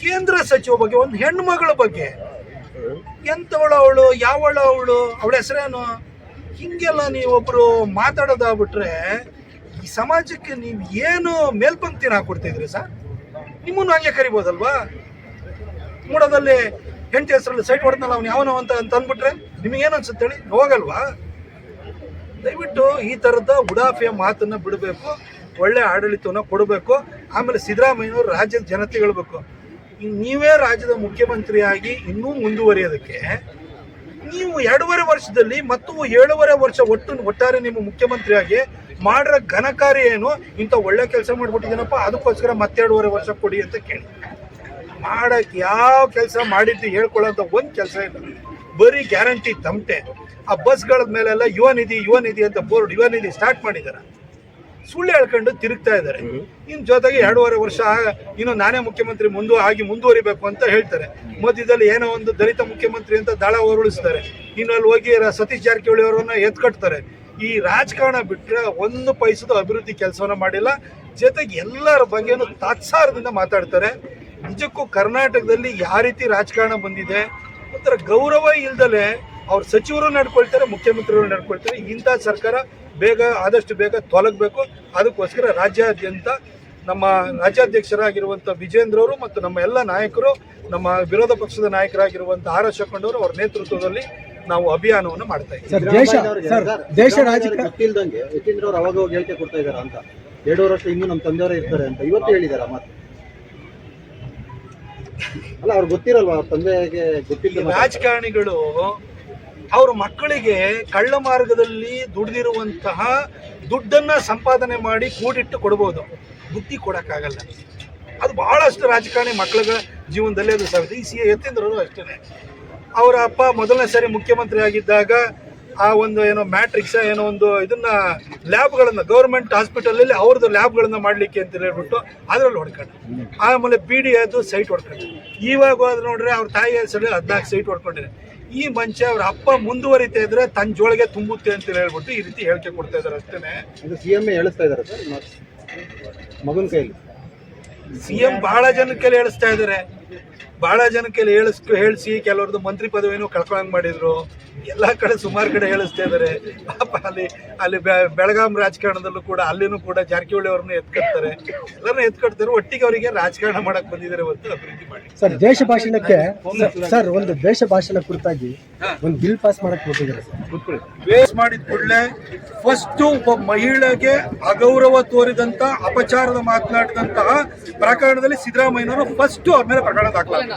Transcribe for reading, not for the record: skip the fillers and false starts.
ಕೇಂದ್ರ ಸಚಿವ ಬಗ್ಗೆ, ಒಂದು ಹೆಣ್ಮಗಳ ಬಗ್ಗೆ, ಎಂಥವಳು ಅವಳು, ಯಾವಳು ಅವಳು, ಅವಳ ಹೆಸರೇನು, ಹಿಂಗೆಲ್ಲ ನೀವೊಬ್ರು ಮಾತಾಡೋದಾಗ್ಬಿಟ್ರೆ ಈ ಸಮಾಜಕ್ಕೆ ನೀವು ಏನು ಮೇಲ್ಪಂಕ್ತಿನ ಹಾಕೊಡ್ತಿದ್ರಿ ಸರ್? ನಿಮ್ಮನ್ನು ಹಂಗೆ ಕರಿಬೋದಲ್ವಾ? ಮೂಡದಲ್ಲಿ ಹೆಂಡತಿ ಹೆಸರಲ್ಲಿ ಸೈಟ್ ಹೊಡೆದ್ನಲ್ಲ ಅವ್ನು ಯಾವನೋ ಅಂತ ಅಂದ್ಬಿಟ್ರೆ ನಿಮಗೇನು ಅನ್ಸುತ್ತೆ ಹೇಳಿ? ಹೋಗಲ್ವಾ? ದಯವಿಟ್ಟು ಈ ಥರದ ಉಡಾಫೆಯ ಮಾತನ್ನು ಬಿಡಬೇಕು, ಒಳ್ಳೆ ಆಡಳಿತವನ್ನು ಕೊಡಬೇಕು. ಆಮೇಲೆ ಸಿದ್ದರಾಮಯ್ಯನವರು ರಾಜ್ಯದ ಜನತೆ ಹೇಳ್ಬೇಕು, ನೀವೇ ರಾಜ್ಯದ ಮುಖ್ಯಮಂತ್ರಿಯಾಗಿ ಇನ್ನೂ ಮುಂದುವರಿಯೋದಕ್ಕೆ ನೀವು 2.5 ವರ್ಷದಲ್ಲಿ ಮತ್ತು 7.5 ವರ್ಷ ಒಟ್ಟಾರೆ ನಿಮ್ಮ ಮುಖ್ಯಮಂತ್ರಿಯಾಗಿ ಮಾಡಿರೋ ಘನಕಾರ್ಯ ಏನು? ಇಂಥ ಒಳ್ಳೆ ಕೆಲಸ ಮಾಡಿಬಿಟ್ಟಿದ್ದೀನಪ್ಪ, ಅದಕ್ಕೋಸ್ಕರ ಮತ್ತೆ 2.5 ವರ್ಷ ಕೊಡಿ ಅಂತ ಕೇಳಿ. ಮಾಡೋಕ್ಕೆ ಯಾವ ಕೆಲಸ ಮಾಡಿದ್ದು ಹೇಳ್ಕೊಳ್ಳೋಂಥ ಒಂದು ಕೆಲಸ ಇಲ್ಲ, ಬರೀ ಗ್ಯಾರಂಟಿ ತಮಟೆ. ಆ ಬಸ್ಗಳ ಮೇಲೆಲ್ಲ ಯುವ ನಿಧಿ ಅಂತ ಬೋರ್ಡ್, ಯುವ ನಿಧಿ ಸ್ಟಾರ್ಟ್ ಮಾಡಿದ್ದಾರೆ, ಸುಳ್ಳು ಹೇಳ್ಕೊಂಡು ತಿರುಗ್ತಾ ಇದ್ದಾರೆ. ಇನ್ನು ಜೊತೆಗೆ 2.5 ವರ್ಷ ಇನ್ನು ನಾನೇ ಮುಖ್ಯಮಂತ್ರಿ ಮುಂದುವರಿಬೇಕು ಅಂತ ಹೇಳ್ತಾರೆ. ಮಧ್ಯದಲ್ಲಿ ಏನೋ ಒಂದು ದಲಿತ ಮುಖ್ಯಮಂತ್ರಿ ಅಂತ ದಾಳ ಹೊರಳಿಸ್ತಾರೆ, ಇನ್ನು ಅಲ್ಲಿ ಹೋಗಿ ಸತೀಶ್ ಜಾರಕಿಹೊಳಿ ಅವರನ್ನ ಎತ್ಕಟ್ತಾರೆ. ಈ ರಾಜಕಾರಣ ಬಿಟ್ಟರೆ ಒಂದು ಪೈಸದ ಅಭಿವೃದ್ಧಿ ಕೆಲಸವನ್ನ ಮಾಡಿಲ್ಲ. ಜೊತೆಗೆ ಎಲ್ಲರ ಬಗ್ಗೆನೂ ತಾತ್ಸಾರದಿಂದ ಮಾತಾಡ್ತಾರೆ. ನಿಜಕ್ಕೂ ಕರ್ನಾಟಕದಲ್ಲಿ ಯಾವ ರೀತಿ ರಾಜಕಾರಣ ಬಂದಿದೆ, ಒಂಥರ ಗೌರವ ಇಲ್ದಲೆ ಅವ್ರ ಸಚಿವರು ನಡ್ಕೊಳ್ತಾರೆ, ಮುಖ್ಯಮಂತ್ರಿಗಳು ನಡ್ಕೊಳ್ತಾರೆ. ಇಂಥ ಸರ್ಕಾರ ಆದಷ್ಟು ಬೇಗ ತೊಲಗಬೇಕು. ಅದಕ್ಕೋಸ್ಕರ ರಾಜ್ಯಾದ್ಯಂತ ನಮ್ಮ ರಾಜ್ಯಾಧ್ಯಕ್ಷರಾಗಿರುವಂಥ ವಿಜೇಂದ್ರ ಅವರು ಮತ್ತು ನಮ್ಮ ಎಲ್ಲ ನಾಯಕರು, ನಮ್ಮ ವಿರೋಧ ಪಕ್ಷದ ನಾಯಕರಾಗಿರುವಂಥ ಆರ್ ಅಶೋಕ್ ಅವರ ನೇತೃತ್ವದಲ್ಲಿ ನಾವು ಅಭಿಯಾನವನ್ನು ಮಾಡ್ತಾ ಇದ್ದೀವಿ. ದೇಶ ರಾಜಕೀಯ ಗೊತ್ತಿಲ್ದಂಗೆ ಯತೀಂದ್ರ ಅವರು ಅವಾಗ ಹೇಳಿಕೆ ಕೊಡ್ತಾ ಇದಾರ ಅಂತ, 2 ವರ್ಷ ಇನ್ನೂ ನಮ್ಮ ತಂದೆಯವರೇ ಇರ್ತಾರೆ ಅಂತ ಇವತ್ತು ಹೇಳಿದಾರ ಮಾತು. ಅಲ್ಲ, ಅವ್ರು ಗೊತ್ತಿರಲ್ವಾ ತಂದೆಗೆ? ಗೊತ್ತಿಲ್ಲ. ರಾಜಕಾರಣಿಗಳು ಅವ್ರ ಮಕ್ಕಳಿಗೆ ಕಳ್ಳ ಮಾರ್ಗದಲ್ಲಿ ದುಡ್ದಿರುವಂತಹ ದುಡ್ಡನ್ನ ಸಂಪಾದನೆ ಮಾಡಿ ಕೂಡಿಟ್ಟು ಕೊಡ್ಬೋದು, ಬುದ್ಧಿ ಕೊಡೋಕ್ಕಾಗಲ್ಲ. ಅದು ಬಹಳಷ್ಟು ರಾಜಕಾರಣಿ ಮಕ್ಕಳ ಜೀವನದಲ್ಲಿ ಅದು ಸಾಗುತ್ತೆ. ಈ ಯತೀಂದ್ರರು ಅಷ್ಟೇ. ಅವರ ಅಪ್ಪ ಮೊದಲನೇ ಸಾರಿ ಮುಖ್ಯಮಂತ್ರಿ ಆಗಿದ್ದಾಗ ಆ ಒಂದು ಏನೋ ಮ್ಯಾಟ್ರಿಕ್ಸ್ ಏನೋ ಒಂದು ಇದನ್ನ ಲ್ಯಾಬ್ಗಳನ್ನು ಗೌರ್ಮೆಂಟ್ ಹಾಸ್ಪಿಟಲಲ್ಲಿ ಅವ್ರದ್ದು ಲ್ಯಾಬ್ಗಳನ್ನು ಮಾಡಲಿಕ್ಕೆ ಅಂತ ಹೇಳ್ಬಿಟ್ಟು ಅದರಲ್ಲಿ ಹೊಡ್ಕೊಂಡು, ಆಮೇಲೆ BD ಅದು ಸೈಟ್ ಹೊಡ್ಕೊಂಡು, ಇವಾಗ ಹೋದ್ರೆ ನೋಡ್ರೆ ಅವ್ರ ತಾಯಿ ಹೆಸರಲ್ಲಿ 14 ಸೈಟ್ ಹೊಡ್ಕೊಂಡಿದೆ. ಈ ಮಂಚ ಅವ್ರ ಅಪ್ಪ ಮುಂದುವರಿತಾ ಇದ್ರೆ ತನ್ನ ಜೋಳಿಗೆ ತುಂಬುತ್ತೆ ಅಂತ ಹೇಳ್ಬಿಟ್ಟು ಈ ರೀತಿ ಹೇಳಿಕೆ ಕೊಡ್ತಾ ಇದ್ದಾರೆ ಅಷ್ಟೇ. CM ಹೇಳಿಸ್ತಾ ಇದ್ದಾರೆ ಸರ್ ಮಗನ ಕೈಲಿ. CM ಬಹಳ ಜನಕ್ಕೆ ಹೇಳಿಸ್ತಾ ಇದ್ದಾರೆ, ಬಹಳ ಜನಕ್ಕೆ ಹೇಳಿಸಿ ಕೆಲವ್ರದ್ದು ಮಂತ್ರಿ ಪದವಿನೂ ಕಳ್ಕೊಂಡಂಗೆ ಮಾಡಿದ್ರು. ಎಲ್ಲ ಕಡೆ ಸುಮಾರು ಕಡೆ ಹೇಳಿಸ್ತಾ ಇದ್ದಾರೆ. ಪಾಪ ಅಲ್ಲಿ ಬೆಳಗಾಂ ರಾಜಕಾರಣದಲ್ಲೂ ಕೂಡ ಅಲ್ಲಿನೂ ಕೂಡ ಜಾರಕಿಹೊಳಿ ಅವ್ರನ್ನ ಎತ್ಕೊಳ್ತಾರೆ, ಎಲ್ಲರನ್ನ ಎತ್ಕೊಳ್ತಾರೆ. ಒಟ್ಟಿಗೆ ಅವರಿಗೆ ರಾಜಕಾರಣ ಮಾಡಕ್ ಬಂದಿದ್ದಾರೆ ಹೊರತು ಅಭಿವೃದ್ಧಿ ಮಾಡಿ. ಸರ್, ದೇಶ ಭಾಷಣಕ್ಕೆ ಸರ್ ಒಂದು ದೇಶ ಭಾಷಣ ಕುರಿತಾಗಿ ಒಂದು ಬಿಲ್ ಪಾಸ್ ಮಾಡಕ್ ಹೋಗಿದ್ದಾರೆ ಸರ್. ಬೇಸ್ ಮಾಡಿದ ಕೂಡಲೇ ಫಸ್ಟ್ ಒಬ್ಬ ಮಹಿಳೆಗೆ ಅಗೌರವ ತೋರಿದಂತ ಅಪಚಾರದ ಮಾತನಾಡಿದಂತಹ ಪ್ರಕರಣದಲ್ಲಿ ಸಿದ್ದರಾಮಯ್ಯನವರು ಫಸ್ಟ್ ಅವ್ರ ಮೇಲೆ ಪ್ರಕರಣ ದಾಖಲಾಗಿದೆ.